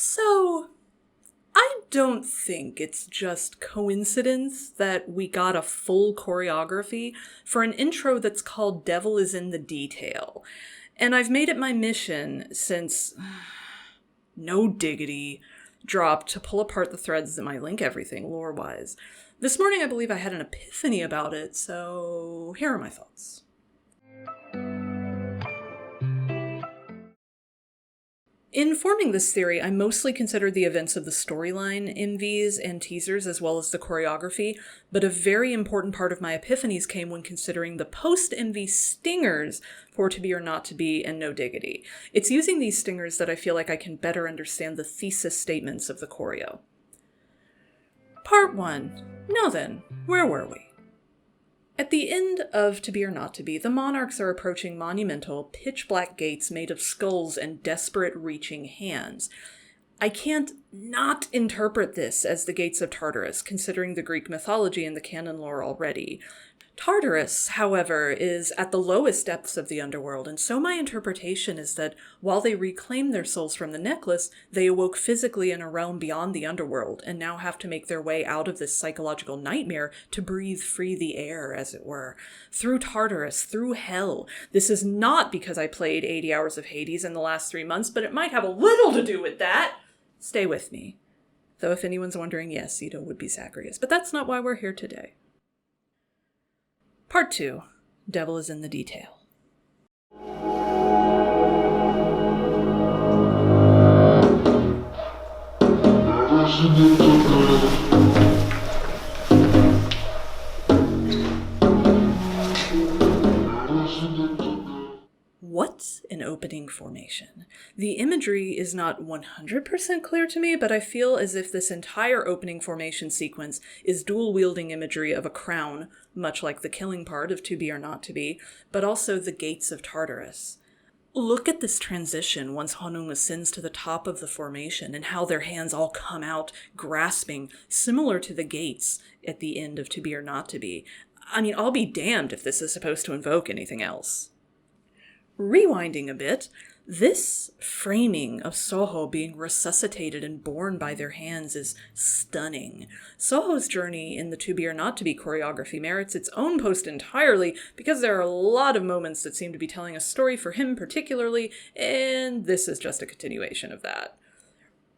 So, I don't think it's just coincidence that we got a full choreography for an intro that's called Devil is in the Detail. And I've made it my mission since No Diggity dropped to pull apart the threads that might link everything lore-wise. This morning I believe I had an epiphany about it, so here are my thoughts. In forming this theory, I mostly considered the events of the storyline, MVs, and teasers, as well as the choreography, but a very important part of my epiphanies came when considering the post-MV stingers for To Be or Not To Be and No Diggity. It's using these stingers that I feel like I can better understand the thesis statements of the choreo. Part 1. Now then, where were we? At the end of To Be or Not To Be, the monarchs are approaching monumental, pitch-black gates made of skulls and desperate reaching hands. I can't not interpret this as the gates of Tartarus, considering the Greek mythology and the canon lore already. Tartarus, however, is at the lowest depths of the underworld, and so my interpretation is that while they reclaimed their souls from the necklace, they awoke physically in a realm beyond the underworld, and now have to make their way out of this psychological nightmare to breathe free the air, as it were. Through Tartarus, through hell. This is not because I played 80 Hours of Hades in the last 3 months, but it might have a little to do with that. Stay with me. Though if anyone's wondering, yes, Ito would be Zacharias, but that's not why we're here today. Part 2. Devil is in the Detail. What's an opening formation? The imagery is not 100% clear to me, but I feel as if this entire opening formation sequence is dual-wielding imagery of a crown, much like the killing part of To Be or Not To Be, but also the gates of Tartarus. Look at this transition once Honung ascends to the top of the formation and how their hands all come out grasping, similar to the gates at the end of To Be or Not To Be. I mean, I'll be damned if this is supposed to invoke anything else. Rewinding a bit, this framing of Soho being resuscitated and borne by their hands is stunning. Soho's journey in the To Be or Not To Be choreography merits its own post entirely because there are a lot of moments that seem to be telling a story for him particularly, and this is just a continuation of that.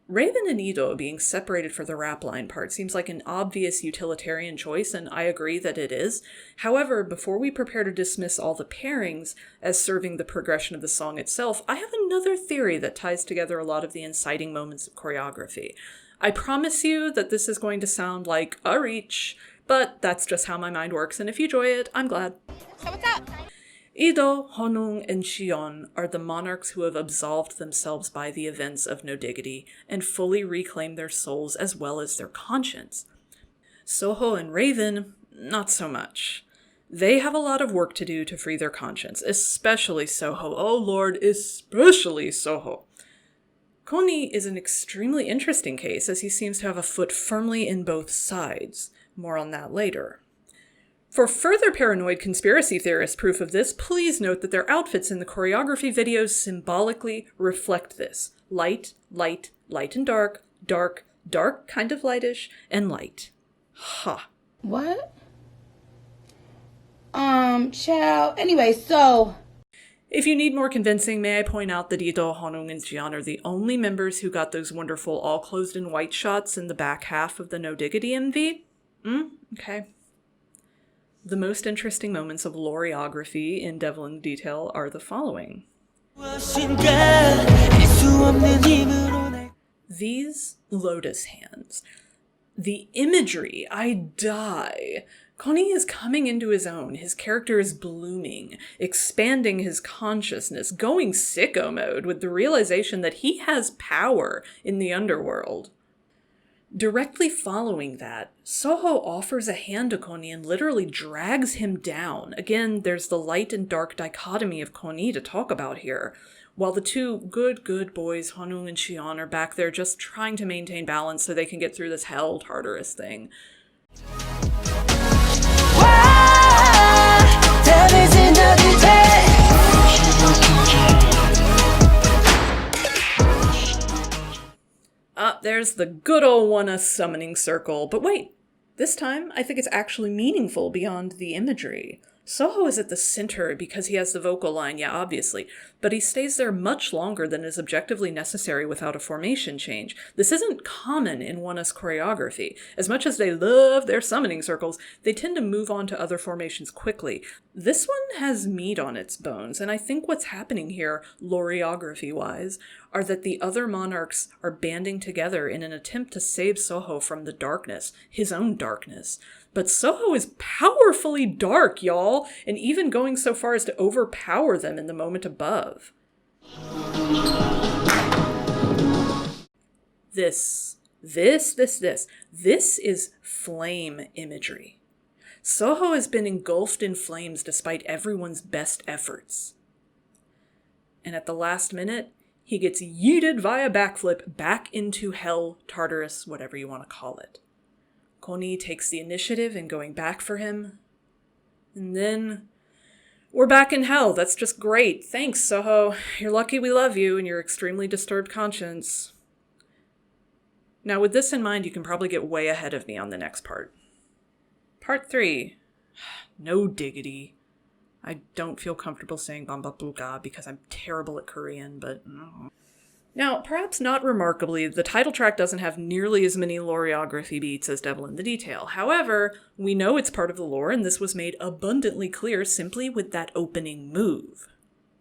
Raven and Ido being separated for the rap line part seems like an obvious utilitarian choice, and I agree that it is. However, before we prepare to dismiss all the pairings as serving the progression of the song itself, I have another theory that ties together a lot of the inciting moments of choreography. I promise you that this is going to sound like a reach, but that's just how my mind works, and if you enjoy it, I'm glad. So what's up? Ido, Honung, and Shion are the monarchs who have absolved themselves by the events of No Diggity and fully reclaimed their souls as well as their conscience. Soho and Raven, not so much. They have a lot of work to do to free their conscience, especially Soho. Oh lord, especially Soho. Koni is an extremely interesting case as he seems to have a foot firmly in both sides. More on that later. For further paranoid conspiracy theorist proof of this, please note that their outfits in the choreography videos symbolically reflect this. Light, light, light and dark, dark, dark, kind of lightish, and light. Ha. What? Child. Anyway, so... If you need more convincing, may I point out that Ito, Honung, and Jian are the only members who got those wonderful all-closed-in-white shots in the back half of the No Diggity MV? Okay. The most interesting moments of Loreography in Devil in the Detail are the following. These lotus hands. The imagery, I die. Koni is coming into his own. His character is blooming, expanding his consciousness, going sicko mode with the realization that he has power in the underworld. Directly following that, Soho offers a hand to Koni and literally drags him down. Again, there's the light and dark dichotomy of Koni to talk about here. While the two good boys, Honung and Shion, are back there just trying to maintain balance so they can get through this hell Tartarus thing. there's the good old ONEUS summoning circle. But wait, this time I think it's actually meaningful beyond the imagery. Soho is at the center because he has the vocal line, yeah, obviously, but he stays there much longer than is objectively necessary without a formation change. This isn't common in ONEUS choreography. As much as they love their summoning circles, they tend to move on to other formations quickly. This one has meat on its bones, and I think what's happening here, Loreography-wise, are that the other monarchs are banding together in an attempt to save Soho from the darkness, his own darkness. But Soho is powerfully dark, y'all, and even going so far as to overpower them in the moment above. This is flame imagery. Soho has been engulfed in flames despite everyone's best efforts. And at the last minute, he gets yeeted via backflip back into hell, Tartarus, whatever you want to call it. Koni takes the initiative in going back for him. And then we're back in hell. That's just great. Thanks, Soho. You're lucky we love you and your extremely disturbed conscience. Now, with this in mind, you can probably get way ahead of me on the next part. Part 3. No diggity. I don't feel comfortable saying Bambapuka because I'm terrible at Korean, but... Now, perhaps not remarkably, the title track doesn't have nearly as many Loreography beats as Devil in the Detail. However, we know it's part of the lore, and this was made abundantly clear simply with that opening move.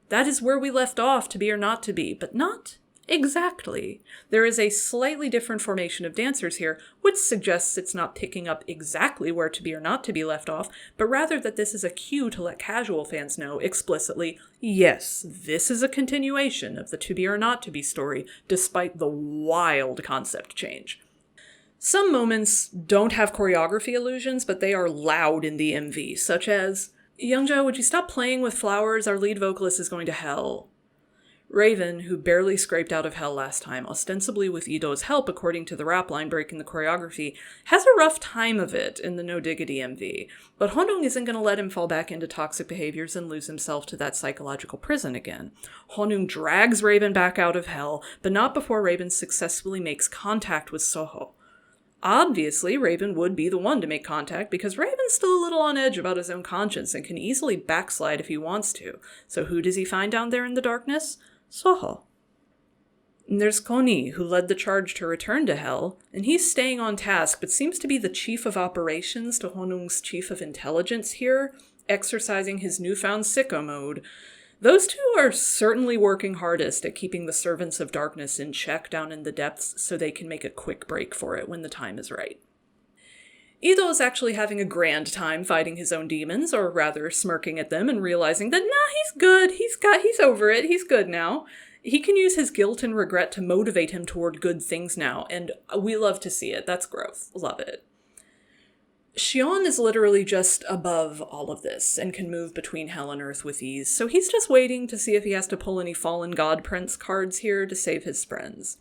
That is where we left off, To Be or Not to Be, but not exactly. There is a slightly different formation of dancers here, which suggests it's not picking up exactly where To Be or Not to Be left off, but rather that this is a cue to let casual fans know explicitly, yes, this is a continuation of the To Be or Not to Be story, despite the wild concept change. Some moments don't have choreography illusions, but they are loud in the MV, such as, Youngja, would you stop playing with flowers? Our lead vocalist is going to hell. Raven, who barely scraped out of hell last time, ostensibly with Ido's help according to the rap line breaking the choreography, has a rough time of it in the No Diggity MV, but Honung isn't going to let him fall back into toxic behaviors and lose himself to that psychological prison again. Honung drags Raven back out of hell, but not before Raven successfully makes contact with Soho. Obviously, Raven would be the one to make contact because Raven's still a little on edge about his own conscience and can easily backslide if he wants to. So who does he find down there in the darkness? Soho. And there's Koni, who led the charge to return to hell, and he's staying on task, but seems to be the chief of operations to Honung's chief of intelligence here, exercising his newfound sicko mode. Those two are certainly working hardest at keeping the servants of darkness in check down in the depths so they can make a quick break for it when the time is right. Ido is actually having a grand time fighting his own demons, or rather smirking at them and realizing that, he's good, he's over it, he's good now. He can use his guilt and regret to motivate him toward good things now, and we love to see it. That's growth. Love it. Xion is literally just above all of this, and can move between hell and earth with ease, so he's just waiting to see if he has to pull any Fallen God Prince cards here to save his friends.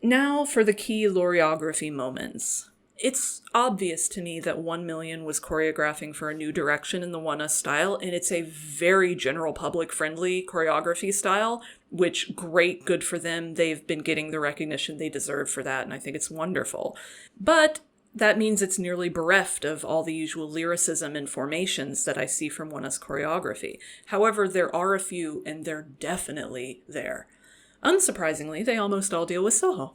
Now for the key Loreography moments. It's obvious to me that 1 Million was choreographing for a new direction in the ONEUS style, and it's a very general public-friendly choreography style, which great, good for them. They've been getting the recognition they deserve for that, and I think it's wonderful. But that means it's nearly bereft of all the usual lyricism and formations that I see from ONEUS choreography. However, there are a few, and they're definitely there. Unsurprisingly, they almost all deal with Soho.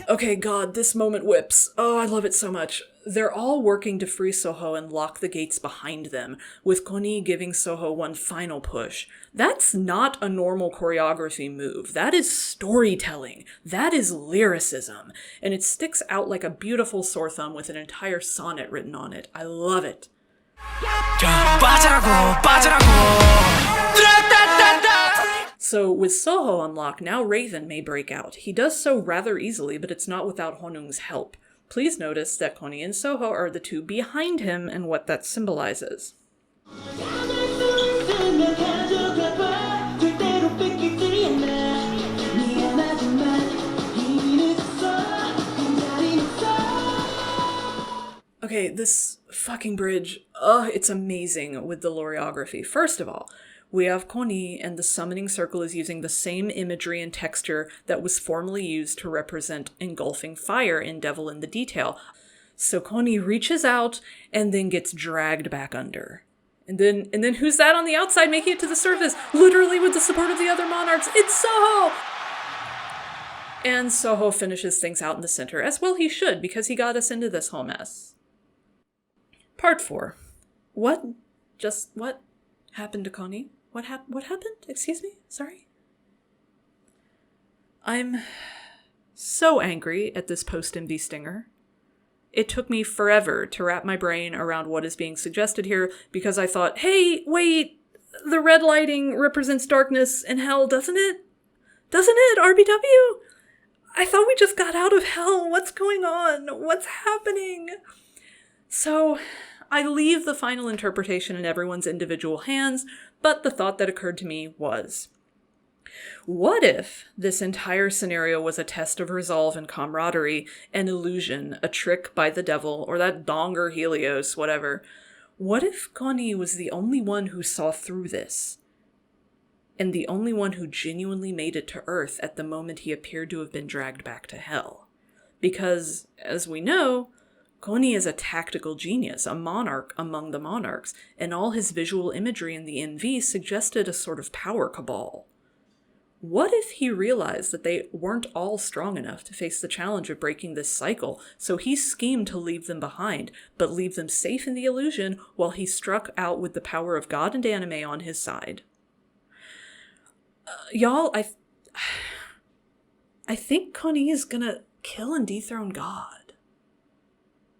Okay, God, this moment whips. Oh, I love it so much. They're all working to free Soho and lock the gates behind them, with Koni giving Soho one final push. That's not a normal choreography move. That is storytelling. That is lyricism. And it sticks out like a beautiful sore thumb with an entire sonnet written on it. I love it. So with Soho on lock, now Raven may break out. He does so rather easily, but it's not without Honung's help. Please notice that Koni and Soho are the two behind him and what that symbolizes. Okay, this fucking bridge, it's amazing with the Loreography. First of all, we have Koni, and the summoning circle is using the same imagery and texture that was formerly used to represent engulfing fire in Devil in the Detail. So Koni reaches out and then gets dragged back under. And then who's that on the outside making it to the surface? Literally with the support of the other monarchs. It's Soho! And Soho finishes things out in the center, as well he should, because he got us into this whole mess. Part 4. What happened to Koni? What happened? Excuse me? Sorry? I'm so angry at this post-MV stinger. It took me forever to wrap my brain around what is being suggested here, because I thought, hey, wait, the red lighting represents darkness and hell, doesn't it? Doesn't it, RBW? I thought we just got out of hell. What's going on? What's happening? So I leave the final interpretation in everyone's individual hands, but the thought that occurred to me was, what if this entire scenario was a test of resolve and camaraderie, an illusion, a trick by the devil, or that Donger Helios, whatever? What if Koni was the only one who saw through this? And the only one who genuinely made it to Earth at the moment he appeared to have been dragged back to hell? Because, as we know, Koni is a tactical genius, a monarch among the monarchs, and all his visual imagery in the MV suggested a sort of power cabal. What if he realized that they weren't all strong enough to face the challenge of breaking this cycle, so he schemed to leave them behind, but leave them safe in the illusion while he struck out with the power of God and anime on his side? Y'all, I think Koni is gonna kill and dethrone God.